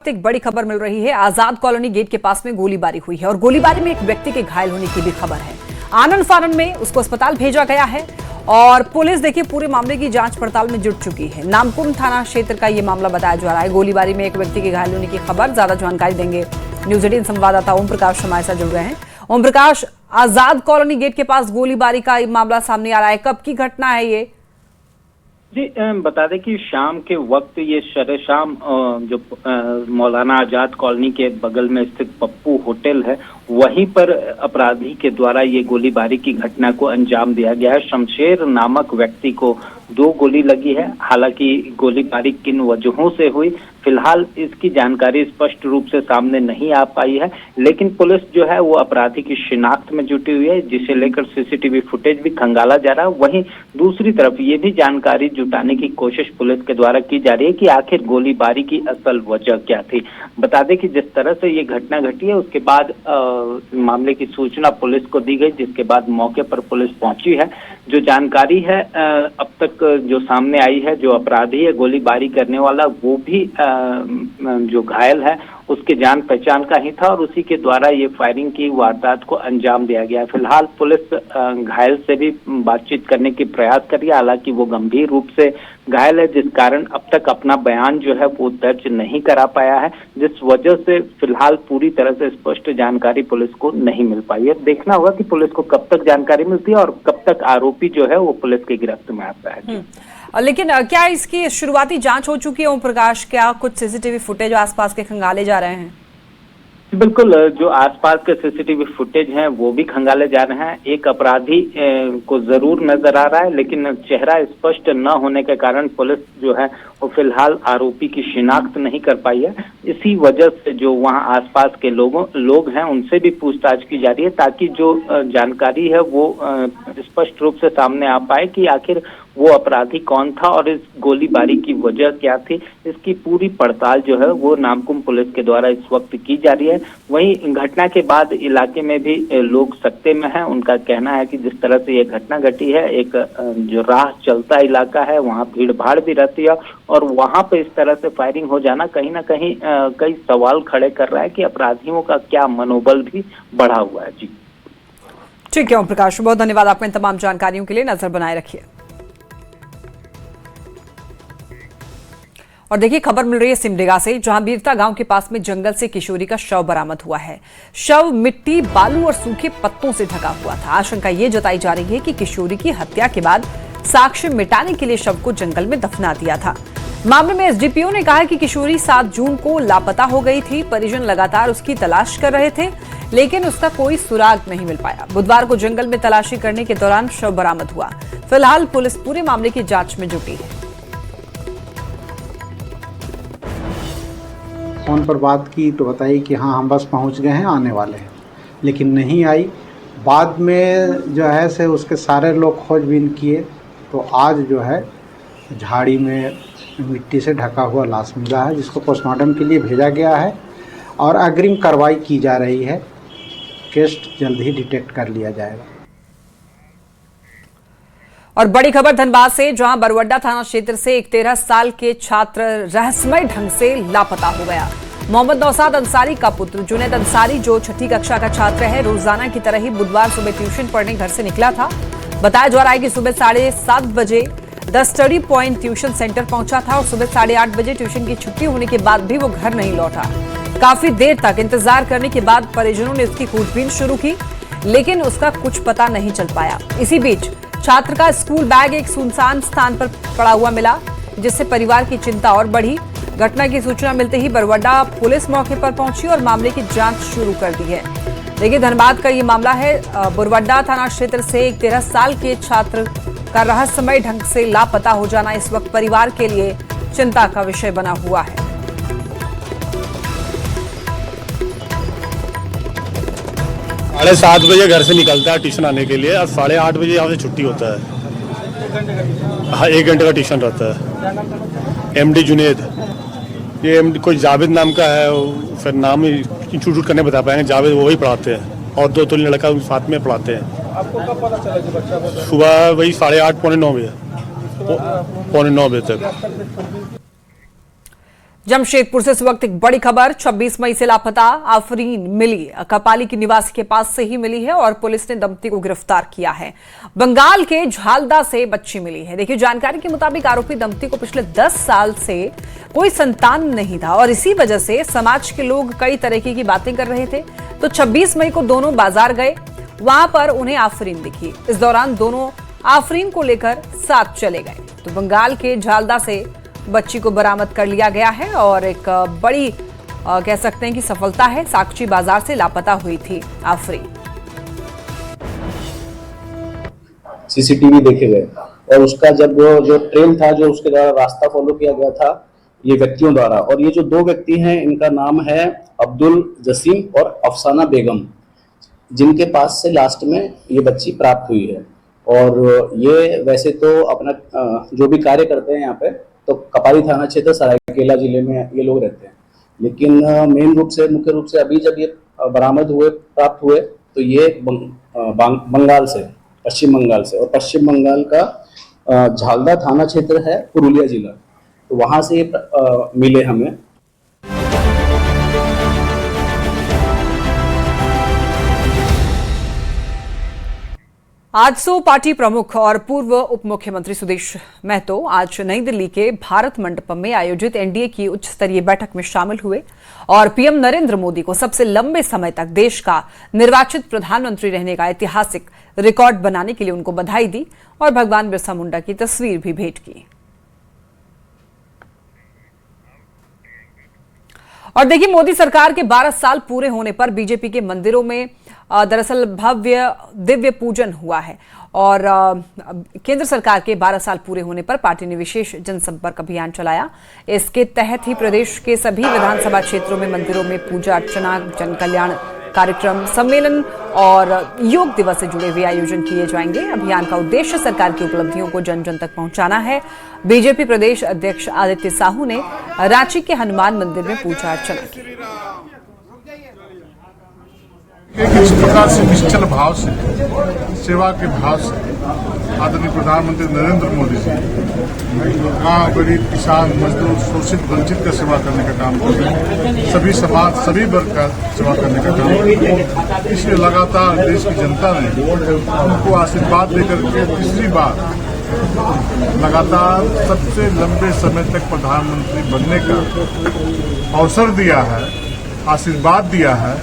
एक बड़ी खबर मिल रही है। आजाद कॉलोनी गेट के पास में गोलीबारी हुई है और गोलीबारी में एक व्यक्ति के घायल होने की भी खबर है। आनंद फानन में उसको अस्पताल भेजा गया है और पुलिस देखिए पूरे मामले की जांच पड़ताल में जुट चुकी है। नामकुम थाना क्षेत्र का ये मामला बताया जा रहा है। गोलीबारी में एक व्यक्ति के घायल होने की खबर। ज्यादा जानकारी देंगे न्यूज 18 संवाददाता ओम प्रकाश हमारे साथ जुड़ गए हैं। ओम प्रकाश, आजाद कॉलोनी गेट के पास गोलीबारी का मामला सामने आ रहा है, कब की घटना है ये? जी, बता दें कि शाम के वक्त ये शरे-शाम जो मौलाना आजाद कॉलोनी के बगल में स्थित पप्पू होटल है, वहीं पर अपराधी के द्वारा ये गोलीबारी की घटना को अंजाम दिया गया है। शमशेर नामक व्यक्ति को 2 गोली लगी है। हालांकि गोलीबारी किन वजहों से हुई, फिलहाल इसकी जानकारी स्पष्ट रूप से सामने नहीं आ पाई है, लेकिन पुलिस जो है वो अपराधी की शिनाख्त में जुटी हुई है, जिसे लेकर सीसीटीवी फुटेज भी खंगाला जा रहा है। वहीं दूसरी तरफ ये भी जानकारी जुटाने की कोशिश पुलिस के द्वारा की जा रही है कि आखिर गोलीबारी की असल वजह क्या थी। बता दें कि जिस तरह से ये घटना घटी है उसके बाद मामले की सूचना पुलिस को दी गई, जिसके बाद मौके पर पुलिस पहुंची है। जो जानकारी है अब तक जो सामने आई है, जो अपराधी है गोलीबारी करने वाला, वो भी जो घायल है उसके जान पहचान का ही था और उसी के द्वारा ये फायरिंग की वारदात को अंजाम दिया गया है। फिलहाल पुलिस घायल से भी बातचीत करने की प्रयास कर रही है। हालांकि वो गंभीर रूप से घायल है, जिस कारण अब तक अपना बयान जो है वो दर्ज नहीं करा पाया है, जिस वजह से फिलहाल पूरी तरह से स्पष्ट जानकारी पुलिस को नहीं मिल पाई है। देखना होगा कि पुलिस को कब तक जानकारी मिलती है और कब तक आरोपी जो है वो पुलिस की गिरफ्त में आता है। लेकिन क्या इसकी शुरुआती जांच हो चुकी है ओम प्रकाश? क्या कुछ सीसीटीवी फुटेज आसपास के खंगाले जा रहे हैं? बिल्कुल, जो आसपास के सीसीटीवी फुटेज हैं वो भी खंगाले जा रहे हैं। एक अपराधी को जरूर नजर आ रहा है, लेकिन चेहरा स्पष्ट न होने के कारण पुलिस जो है वो फिलहाल आरोपी की शिनाख्त नहीं कर पाई है। इसी वजह से जो वहां आसपास के लोग हैं उनसे भी पूछताछ की जा रही है, ताकि जो जानकारी है वो स्पष्ट रूप से सामने आ पाए कि आखिर वो अपराधी कौन था और इस गोलीबारी की वजह क्या थी। इसकी पूरी पड़ताल जो है वो नामकुम पुलिस के द्वारा इस वक्त की जा रही है। वहीं घटना के बाद इलाके में भी लोग सकते में हैं। उनका कहना है कि जिस तरह से ये घटना घटी है, एक जो राह चलता इलाका है वहाँ भीड़ भाड़ भी रहती है और वहाँ पे इस तरह से फायरिंग हो जाना कहीं ना कहीं कई सवाल खड़े कर रहा है कि अपराधियों का क्या मनोबल भी बढ़ा हुआ है। जी ठीक है ओम प्रकाश, बहुत धन्यवाद आपको इन तमाम जानकारियों के लिए। नजर बनाए रखिए। और देखिए खबर मिल रही है सिमडेगा से, जहां बीरता गांव के पास में जंगल से किशोरी का शव बरामद हुआ है। शव मिट्टी, बालू और सूखे पत्तों से ढका हुआ था। आशंका ये जताई जा रही है कि किशोरी की हत्या के बाद साक्ष्य मिटाने के लिए शव को जंगल में दफना दिया था। मामले में एसडीपीओ ने कहा है कि किशोरी 7 जून को लापता हो गई थी। परिजन लगातार उसकी तलाश कर रहे थे, लेकिन उसका कोई सुराग नहीं मिल पाया। बुधवार को जंगल में तलाशी करने के दौरान शव बरामद हुआ। फिलहाल पुलिस पूरे मामले की जांच में जुटी है। फोन पर बात की तो बताई कि हाँ हम बस पहुंच गए हैं, आने वाले हैं, लेकिन नहीं आई। बाद में जो है से उसके सारे लोग खोजबीन किए तो आज जो है झाड़ी में मिट्टी से ढका हुआ लाश मिला है, जिसको पोस्टमार्टम के लिए भेजा गया है और अग्रिम कार्रवाई की जा रही है। केस जल्द ही डिटेक्ट कर लिया जाएगा। और बड़ी खबर धनबाद से, जहां बरवड्डा थाना क्षेत्र से एक 13 साल के छात्र रहस्यमय ढंग से लापता हो गया। मोहम्मद नौसाद अंसारी का पुत्र जुनैद अंसारी, जो 6ठी कक्षा का छात्र है, रोजाना की तरह ही बुधवार सुबह ट्यूशन पढ़ने घर से निकला था। बताया जा रहा है कि सुबह 7:30 बजे the study point tuition centre पहुंचा था और सुबह 8:30 बजे ट्यूशन की छुट्टी होने के बाद भी वो घर नहीं लौटा। काफी देर तक इंतजार करने के बाद परिजनों ने उसकी खोजबीन शुरू की, लेकिन उसका कुछ पता नहीं चल पाया। इसी बीच छात्र का स्कूल बैग एक सुनसान स्थान पर पड़ा हुआ मिला, जिससे परिवार की चिंता और बढ़ी। घटना की सूचना मिलते ही बरवड्डा पुलिस मौके पर पहुंची और मामले की जांच शुरू कर दी है। देखिए धनबाद का ये मामला है। बरवड्डा थाना क्षेत्र से एक 13 साल के छात्र का रहस्यमय ढंग से लापता हो जाना इस वक्त परिवार के लिए चिंता का विषय बना हुआ है। 7:30 बजे घर से निकलता है ट्यूशन आने के लिए और 8:30 बजे यहाँ से छुट्टी होता है। हाँ, 1 घंटे का ट्यूशन रहता है। एमडी जुनैद, ये एमडी कोई जावेद नाम का है, फिर नाम इंस्टीट्यूट करने बता पाएंगे। जावेद वही पढ़ाते हैं और 2 लड़का साथ में पढ़ाते हैं। आपको कब पता चला कि बच्चा सुबह वही 8:30 पौने 9 बजे, पौने 9 बजे तक। जमशेदपुर से इस वक्त एक बड़ी खबर। 26 मई से लापता आफरीन मिली कपाली की निवासी के पास से ही मिली है और पुलिस ने दंपति को गिरफ्तार किया है। बंगाल के झालदा से बच्ची मिली है। देखिए, जानकारी के मुताबिक आरोपी दंपति को पिछले 10 साल से कोई संतान नहीं था और इसी वजह से समाज के लोग कई तरीके की बातें कर रहे थे। तो 26 मई को दोनों बाजार गए, वहां पर उन्हें आफरीन दिखी। इस दौरान दोनों आफरीन को लेकर साथ चले गए। तो बंगाल के झालदा से बच्ची को बरामद कर लिया गया है और एक बड़ी कह सकते हैं कि सफलता है। साकची बाजार से लापता हुई थी आफरीन। सीसीटीवी देखे गए और उसका जब जो ट्रेल था, जो उसके द्वारा रास्ता फॉलो किया गया था ये व्यक्तियों द्वारा, और ये जो 2 व्यक्ति हैं इनका नाम है अब्दुल जसीम और अफसाना बेगम, जिनके पास से लास्ट में ये बच्ची प्राप्त हुई है। और ये वैसे तो अपना जो भी कार्य करते हैं यहाँ पे, तो कपाली थाना क्षेत्र सरायकेला जिले में ये लोग रहते हैं, लेकिन मुख्य रूप से अभी जब ये प्राप्त हुए तो ये बंगाल से, पश्चिम बंगाल से, और पश्चिम बंगाल का झालदा थाना क्षेत्र है पुरुलिया जिला, तो वहां से ये मिले हमें। आजसू पार्टी प्रमुख और पूर्व उप मुख्यमंत्री सुदेश महतो आज नई दिल्ली के भारत मंडपम में आयोजित एनडीए की उच्च स्तरीय बैठक में शामिल हुए और पीएम नरेंद्र मोदी को सबसे लंबे समय तक देश का निर्वाचित प्रधानमंत्री रहने का ऐतिहासिक रिकॉर्ड बनाने के लिए उनको बधाई दी और भगवान बिरसा मुंडा की तस्वीर भी भेंट की। और देखिए, मोदी सरकार के 12 साल पूरे होने पर बीजेपी के मंदिरों में दरअसल भव्य दिव्य पूजन हुआ है और केंद्र सरकार के 12 साल पूरे होने पर पार्टी ने विशेष जनसंपर्क अभियान चलाया। इसके तहत ही प्रदेश के सभी विधानसभा क्षेत्रों में मंदिरों में पूजा अर्चना, जन कल्याण कार्यक्रम, सम्मेलन और योग दिवस से जुड़े हुए आयोजन किए जाएंगे। अभियान का उद्देश्य सरकार की उपलब्धियों को जन जन तक पहुंचाना है। बीजेपी प्रदेश अध्यक्ष आदित्य साहू ने रांची के हनुमान मंदिर में पूजा अर्चना की। इस प्रकार से निश्चल भाव से, सेवा के भाव से आदरणीय प्रधानमंत्री नरेंद्र मोदी जी गाँव, गरीब, किसान, मजदूर, शोषित, वंचित का सेवा करने का काम कर रहे हैं। सभी समाज, सभी वर्ग का सेवा करने का काम कर रहे हैं। इसलिए लगातार देश की जनता ने उनको आशीर्वाद देकर के तीसरी बार लगातार सबसे लंबे समय तक प्रधानमंत्री बनने का अवसर दिया है, आशीर्वाद दिया है।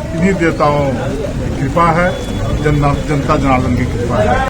इन्हीं देवताओं की कृपा है, जनता जनार्दन की कृपा है।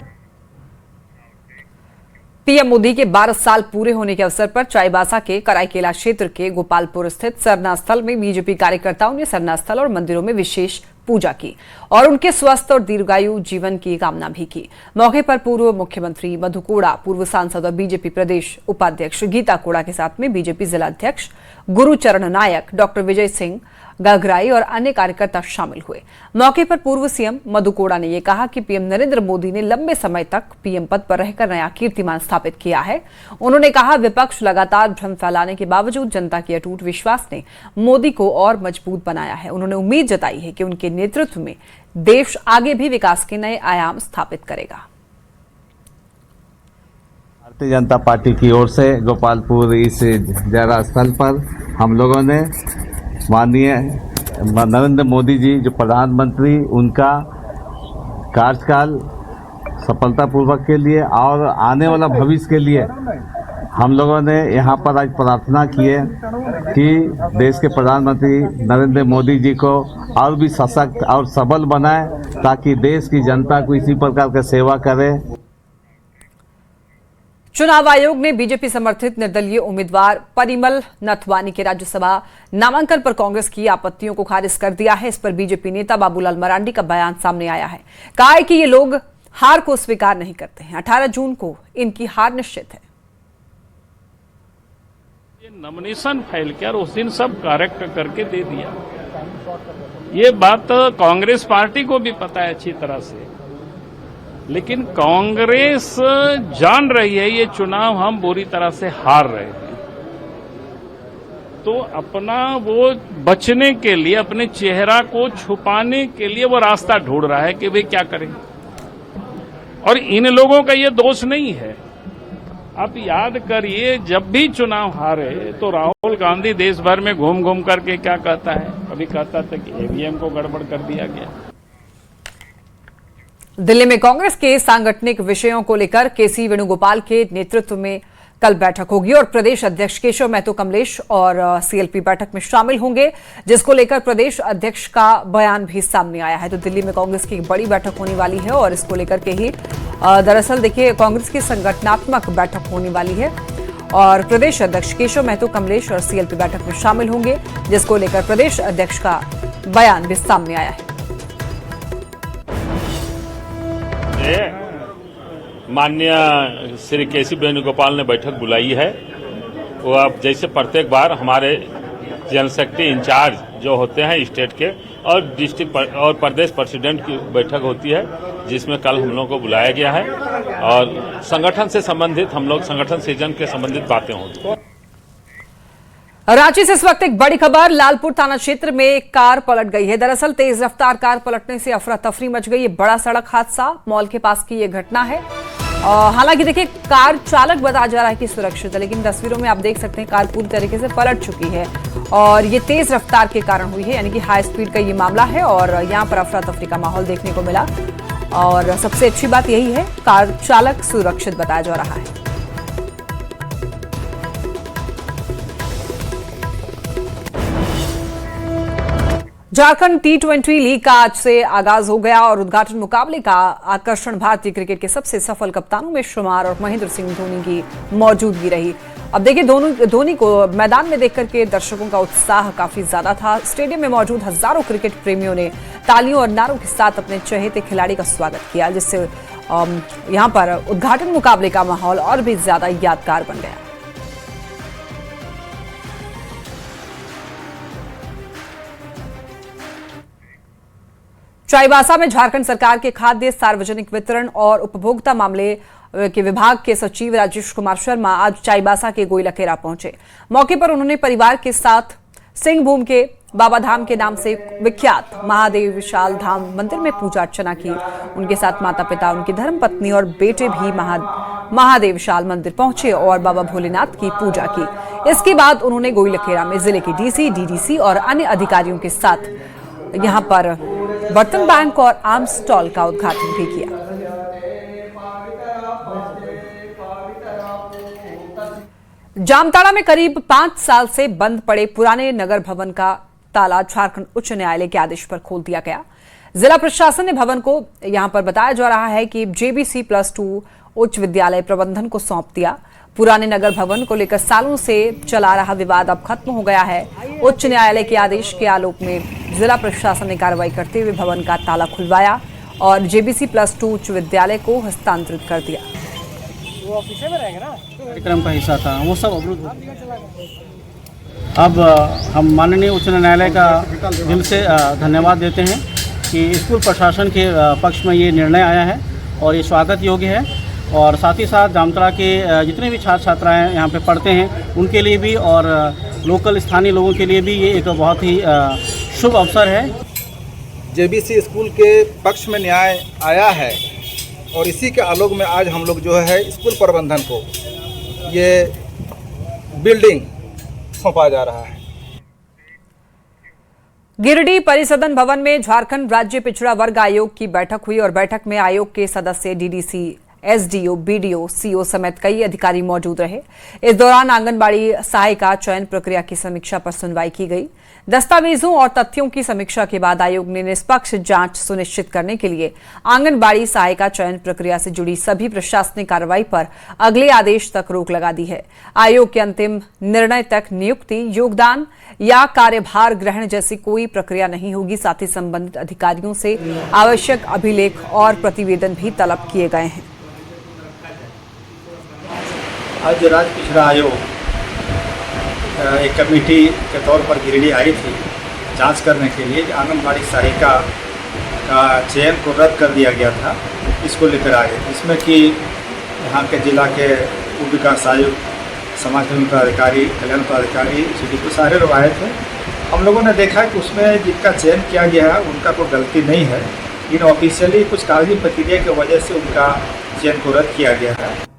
पीएम मोदी के 12 साल पूरे होने के अवसर पर चाईबासा के कराईकेला क्षेत्र के गोपालपुर स्थित सरना स्थल में बीजेपी कार्यकर्ताओं ने सरना स्थल और मंदिरों में विशेष पूजा की और उनके स्वस्थ और दीर्घायु जीवन की कामना भी की। मौके पर पूर्व मुख्यमंत्री मधु कोड़ा, पूर्व सांसद और बीजेपी प्रदेश उपाध्यक्ष गीता कोड़ा के साथ में बीजेपी जिलाध्यक्ष गुरुचरण नायक, डॉक्टर विजय सिंह गगराई और अन्य कार्यकर्ता शामिल हुए। मौके पर पूर्व सीएम मधु कोड़ा ने यह कहा कि पीएम नरेंद्र मोदी ने लंबे समय तक पीएम पद पर रहकर नया कीर्तिमान स्थापित किया है। उन्होंने कहा, विपक्ष लगातार भ्रम फैलाने के बावजूद जनता की अटूट विश्वास ने मोदी को और मजबूत बनाया है। उन्होंने उम्मीद जताई है कि उनके नेतृत्व में देश आगे भी विकास के नए आयाम स्थापित करेगा। भारतीय जनता पार्टी की ओर से गोपालपुर इस जरा स्थल पर हम लोगों ने माननीय नरेंद्र मोदी जी जो प्रधानमंत्री, उनका कार्यकाल सफलतापूर्वक के लिए और आने वाला भविष्य के लिए हम लोगों ने यहाँ पर आज प्रार्थना की है कि देश के प्रधानमंत्री नरेंद्र मोदी जी को और भी सशक्त और सबल बनाए ताकि देश की जनता को इसी प्रकार की सेवा करे। चुनाव आयोग ने बीजेपी समर्थित निर्दलीय उम्मीदवार परिमल नथवानी के राज्यसभा नामांकन पर कांग्रेस की आपत्तियों को खारिज कर दिया है। इस पर बीजेपी नेता बाबूलाल मरांडी का बयान सामने आया है। कहा है कि ये लोग हार को स्वीकार नहीं करते हैं। 18 जून को इनकी हार निश्चित है। नॉमिनेशन फाइल किया और उस दिन सब करेक्ट करके दे दिया। ये बात कांग्रेस पार्टी को भी पता है अच्छी तरह से, लेकिन कांग्रेस जान रही है ये चुनाव हम बुरी तरह से हार रहे हैं, तो अपना वो बचने के लिए, अपने चेहरा को छुपाने के लिए वो रास्ता ढूंढ रहा है कि वे क्या करें। और इन लोगों का ये दोष नहीं है। आप याद करिए, जब भी चुनाव हारे तो राहुल गांधी देश भर में घूम घूम करके क्या कहता है, कभी कहता था कि ईवीएम को गड़बड़ कर दिया गया। दिल्ली में कांग्रेस के सांगठनिक विषयों को लेकर केसी वेणुगोपाल के नेतृत्व में कल बैठक होगी और प्रदेश अध्यक्ष केशव महतो कमलेश और सीएलपी बैठक में शामिल होंगे, जिसको लेकर प्रदेश अध्यक्ष का बयान भी सामने आया है। तो दिल्ली में कांग्रेस की एक बड़ी बैठक होने वाली है और इसको लेकर के ही दरअसल देखिए कांग्रेस की संगठनात्मक बैठक होने वाली है और प्रदेश अध्यक्ष केशव महतो कमलेश और सीएलपी बैठक में शामिल होंगे, जिसको लेकर प्रदेश अध्यक्ष का बयान भी सामने आया है। माननीय श्री केसी वेणुगोपाल ने बैठक बुलाई है। वो अब जैसे प्रत्येक बार हमारे जनरल सेक्रेटरी इंचार्ज जो होते हैं स्टेट के और डिस्ट्रिक्ट और प्रदेश प्रेसिडेंट की बैठक होती है, जिसमें कल हम लोगों को बुलाया गया है और संगठन से संबंधित हम लोग संगठन सृजन के संबंधित बातें होती हैं। रांची से इस वक्त एक बड़ी खबर, लालपुर थाना क्षेत्र में एक कार पलट गई है। दरअसल तेज रफ्तार कार पलटने से अफरा तफरी मच गई। ये बड़ा सड़क हादसा मॉल के पास की ये घटना है। हालांकि देखिए कार चालक बताया जा रहा है कि सुरक्षित है, लेकिन तस्वीरों में आप देख सकते हैं कार पूरी तरीके से पलट चुकी है और ये तेज रफ्तार के कारण हुई है, यानी कि हाई स्पीड का ये मामला है और यहाँ पर अफरा तफरी का माहौल देखने को मिला और सबसे अच्छी बात यही है कार चालक सुरक्षित बताया जा रहा है। झारखंड T20 लीग का आज से आगाज हो गया और उद्घाटन मुकाबले का आकर्षण भारतीय क्रिकेट के सबसे सफल कप्तानों में शुमार और महेंद्र सिंह धोनी की मौजूदगी रही। अब देखिए धोनी को मैदान में देख करके दर्शकों का उत्साह काफी ज्यादा था। स्टेडियम में मौजूद हजारों क्रिकेट प्रेमियों ने तालियों और नारों के साथ अपने चहेते खिलाड़ी का स्वागत किया, जिससे यहां पर उद्घाटन मुकाबले का माहौल और भी ज्यादा यादगार बन गया। चाईबासा में झारखंड सरकार के खाद्य सार्वजनिक वितरण और उपभोक्ता मामले के विभाग के सचिव राजेश कुमार शर्मा आज चाईबासा के गोइलकेरा पहुंचे। मौके पर उन्होंने परिवार के साथ सिंहभूम के बाबा धाम के नाम से विख्यात महादेव विशाल धाम मंदिर में पूजा अर्चना की। उनके साथ माता पिता, उनकी धर्मपत्नी और बेटे भी महादेव विशाल मंदिर पहुंचे और बाबा भोलेनाथ की पूजा की। इसके बाद उन्होंने गोइलकेरा में जिले के डीसी, डीडीसी और अन्य अधिकारियों के साथ यहां पर बर्तन बैंक और आम स्टॉल का उद्घाटन भी किया। जामताड़ा में करीब 5 साल से बंद पड़े पुराने नगर भवन का ताला झारखंड उच्च न्यायालय के आदेश पर खोल दिया गया। जिला प्रशासन ने भवन को यहां पर बताया जा रहा है कि JBC+2 उच्च विद्यालय प्रबंधन को सौंप दिया। पुराने नगर भवन को लेकर सालों से चला रहा विवाद अब खत्म हो गया है। उच्च न्यायालय के आदेश के आलोक में जिला प्रशासन ने कार्रवाई करते हुए भवन का ताला खुलवाया और JBC+2 उच्च विद्यालय को हस्तांतरित कर दिया। वो ऑफिस में रहेंगे ना, कार्यक्रम का हिस्सा था, वो सब अवरुद्ध हो गया। अब हम माननीय उच्च न्यायालय का दिल से धन्यवाद देते हैं कि स्कूल प्रशासन के पक्ष में ये निर्णय आया है और ये स्वागत योग्य है और साथ ही साथ जामताड़ा के जितने भी छात्र छात्राएं यहाँ पे पढ़ते हैं उनके लिए भी और लोकल स्थानीय लोगों के लिए भी ये एक बहुत ही शुभ अवसर है। JBC स्कूल के पक्ष में न्याय आया है और इसी के आलोक में आज हम लोग जो है स्कूल प्रबंधन को ये बिल्डिंग सौंपा जा रहा है। गिरिडीह परिसदन भवन में झारखंड राज्य पिछड़ा वर्ग आयोग की बैठक हुई और बैठक में आयोग के सदस्य DDC, SDO, BDO, CO समेत कई अधिकारी मौजूद रहे। इस दौरान आंगनबाड़ी सहायिका चयन प्रक्रिया की समीक्षा पर सुनवाई की गई। दस्तावेजों और तथ्यों की समीक्षा के बाद आयोग ने निष्पक्ष जांच सुनिश्चित करने के लिए आंगनबाड़ी सहायिका चयन प्रक्रिया से जुड़ी सभी प्रशासनिक कार्रवाई पर अगले आदेश तक रोक लगा दी है। आयोग के अंतिम निर्णय तक नियुक्ति, योगदान या कार्यभार ग्रहण जैसी कोई प्रक्रिया नहीं होगी। साथ ही संबंधित अधिकारियों से आवश्यक अभिलेख और प्रतिवेदन भी तलब किए गए हैं। आज राज्य पिछड़ा आयोग एक कमेटी के तौर पर गिरिडीह आई थी जांच करने के लिए कि आंगनबाड़ी सहायिका का चयन को रद्द कर दिया गया था, इसको लेकर आए। इसमें कि यहाँ के जिला के उप विकास आयुक्त, समाज कल्याण पदाधिकारी, कल्याण पदाधिकारी, CDP सारे लोग आए थे। हम लोगों ने देखा कि उसमें जिनका चयन किया गया है उनका कोई गलती नहीं है, इन ऑफिशियली कुछ कागजी प्रक्रिया की वजह से उनका चयन को रद्द किया गया है।